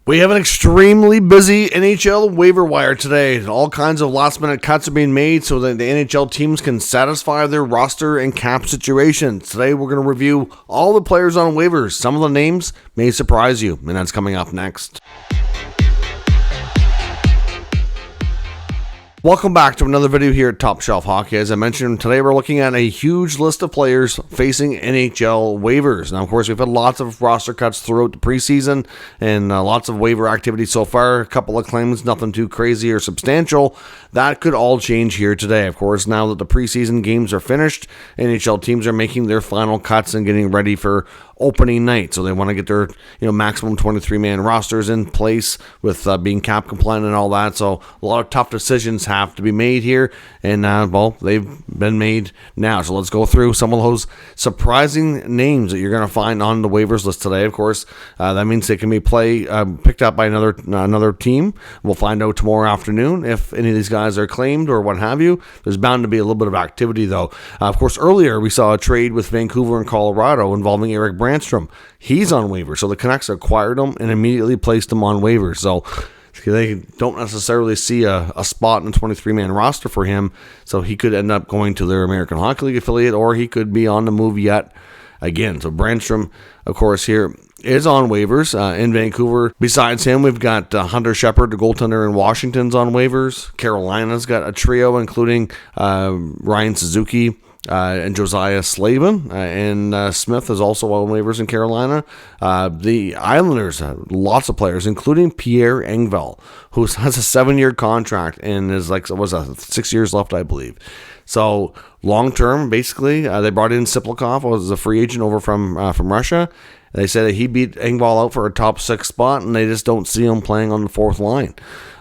We have an extremely busy NHL waiver wire today. All kinds of last-minute cuts are being made so that the NHL teams can satisfy their roster and cap situations. Today, we're going to review all the players on waivers. Some of the names may surprise you, and that's coming up next. Welcome back to another video here at Top Shelf Hockey. As I mentioned, today we're looking at a huge list of players facing NHL waivers. Now, of course, we've had lots of roster cuts throughout the preseason and lots of waiver activity so far. A couple of claims, nothing too crazy or substantial. That could all change here today. Of course, now that the preseason games are finished, NHL teams are making their final cuts and getting ready for opening night. So they want to get their maximum 23-man rosters in place with being cap compliant and all that. So a lot of tough decisions have to be made here. And, they've been made now. So let's go through some of those surprising names that you're going to find on the waivers list today. Of course, that means they can be picked up by another team. We'll find out tomorrow afternoon if any of these guys are claimed or what have you. There's bound to be a little bit of activity, though. Of course, earlier we saw a trade with Vancouver and Colorado involving Erik Brannstrom. He's on waivers, so the Canucks acquired him and immediately placed him on waivers. So they don't necessarily see a spot in the 23-man roster for him, so he could end up going to their American Hockey League affiliate, or he could be on the move yet again. So Brannstrom, of course, here is on waivers in Vancouver. Besides him, we've got Hunter Shepard, the goaltender in Washington's on waivers. Carolina's got a trio, including Ryan Suzuki, and Josiah Slavin, and Smith is also on waivers in Carolina. The Islanders have lots of players, including Pierre Engvall, who has a 7-year contract and is 6 years left, I believe. So long term, basically, they brought in Siplikov, who was a free agent over from Russia. They said that he beat Engvall out for a top 6 spot, and they just don't see him playing on the fourth line.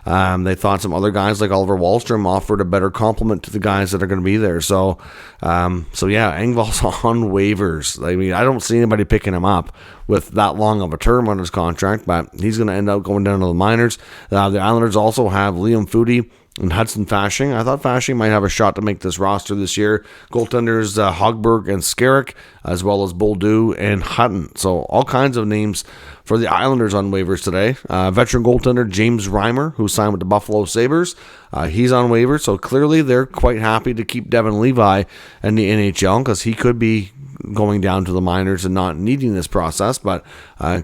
They thought some other guys like Oliver Wahlstrom offered a better complement to the guys that are going to be there. So Engvall's on waivers. I mean, I don't see anybody picking him up with that long of a term on his contract, but he's going to end up going down to the minors. The Islanders also have Liam Foudy and Hudson Fasching. I thought Fasching might have a shot to make this roster this year. Goaltenders Hogberg and Skarek, as well as Boldu and Hutton. So all kinds of names for the Islanders on waivers today. Veteran goaltender James Reimer, who signed with the Buffalo Sabres. He's on waivers, so clearly they're quite happy to keep Devin Levi in the NHL because he could be going down to the minors and not needing this process, but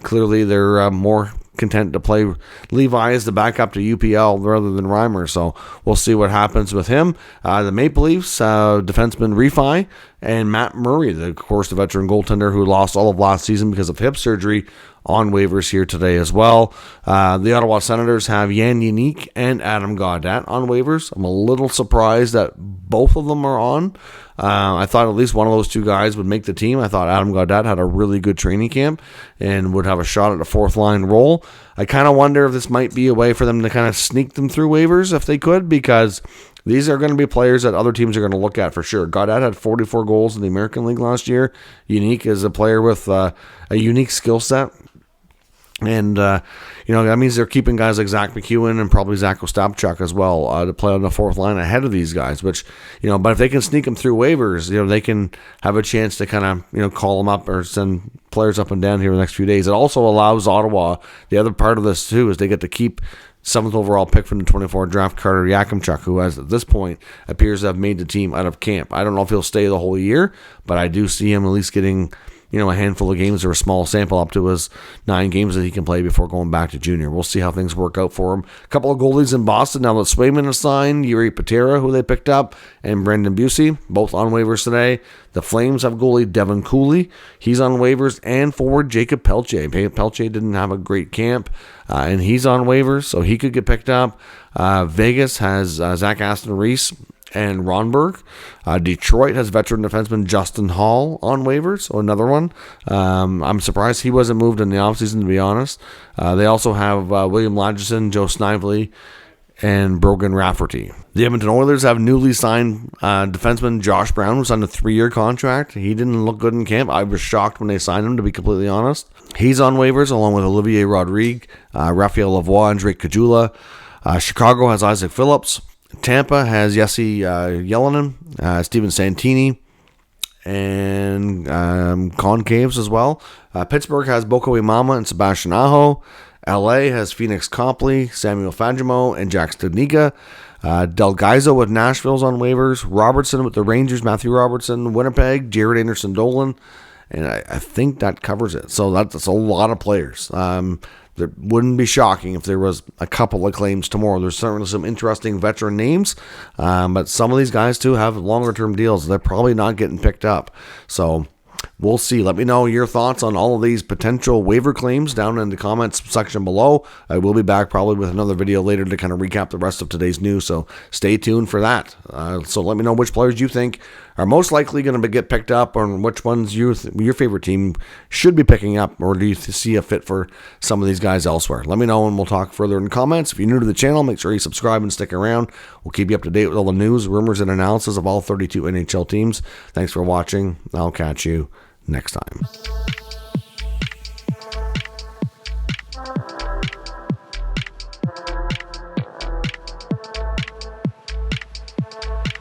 clearly they're more content to play Levi as the backup to UPL rather than Reimer, so we'll see what happens with him. The Maple Leafs, defenseman Refi, and Matt Murray, of course, the veteran goaltender who lost all of last season because of hip surgery, on waivers here today as well. The Ottawa Senators have Jan Jenik and Adam Gaudette on waivers. I'm a little surprised that both of them are on. I thought at least one of those two guys would make the team. I thought Adam Gaudette had a really good training camp and would have a shot at a fourth line role. I kind of wonder if this might be a way for them to kind of sneak them through waivers if they could, because these are going to be players that other teams are going to look at for sure. Gaudette had 44 goals in the American League last year. Jenik is a player with a unique skill set. And, that means they're keeping guys like Zach McEwen and probably Zach Ostapchuk as well to play on the fourth line ahead of these guys, which, but if they can sneak them through waivers, they can have a chance to kind of, call them up or send players up and down here in the next few days. It also allows Ottawa, the other part of this too, is they get to keep 7th overall pick from the 24 draft, Carter Yakimchuk, who has at this point appears to have made the team out of camp. I don't know if he'll stay the whole year, but I do see him at least getting a handful of games or a small sample up to his 9 games that he can play before going back to junior. We'll see how things work out for him. A couple of goalies in Boston now that Swayman is signed, Yuri Patera, who they picked up, and Brendan Busey, both on waivers today. The Flames have goalie Devin Cooley. He's on waivers, and forward Jacob Pelche. Pelche didn't have a great camp, and he's on waivers, so he could get picked up. Vegas has Zach Aston Reese and Ronberg. Detroit has veteran defenseman Justin Holl on waivers, so another one. I'm surprised he wasn't moved in the offseason, to be honest. They also have William Lageson, Joe Snively, and Brogan Rafferty. The Edmonton Oilers have newly signed defenseman Josh Brown, who's on a 3-year contract. He didn't look good in camp. I was shocked when they signed him, to be completely honest. He's on waivers, along with Olivier Rodrigue, Raphael Lavoie, and Drake Caggiula. Chicago has Isaac Phillips. Tampa has Jesse Yelenin, Steven Santini, and Concaves as well. Pittsburgh has Boko Imama and Sebastian Aho. LA has Phoenix Copley, Samuel Fagemo, and Jack Studnicka. Del Gaizo with Nashville's on waivers. Robertson with the Rangers, Matthew Robertson. Winnipeg, Jared Anderson-Dolan. And I think that covers it. So that's a lot of players. It wouldn't be shocking if there was a couple of claims tomorrow. There's certainly some interesting veteran names, but some of these guys too have longer-term deals. They're probably not getting picked up. So we'll see. Let me know your thoughts on all of these potential waiver claims down in the comments section below. I will be back probably with another video later to kind of recap the rest of today's news, so stay tuned for that. So let me know which players you think are most likely going to get picked up, or which ones your favorite team should be picking up, or do you see a fit for some of these guys elsewhere? Let me know and we'll talk further in the comments. If you're new to the channel, make sure you subscribe and stick around. We'll keep you up to date with all the news, rumors, and analysis of all 32 NHL teams. Thanks for watching. I'll catch you next time.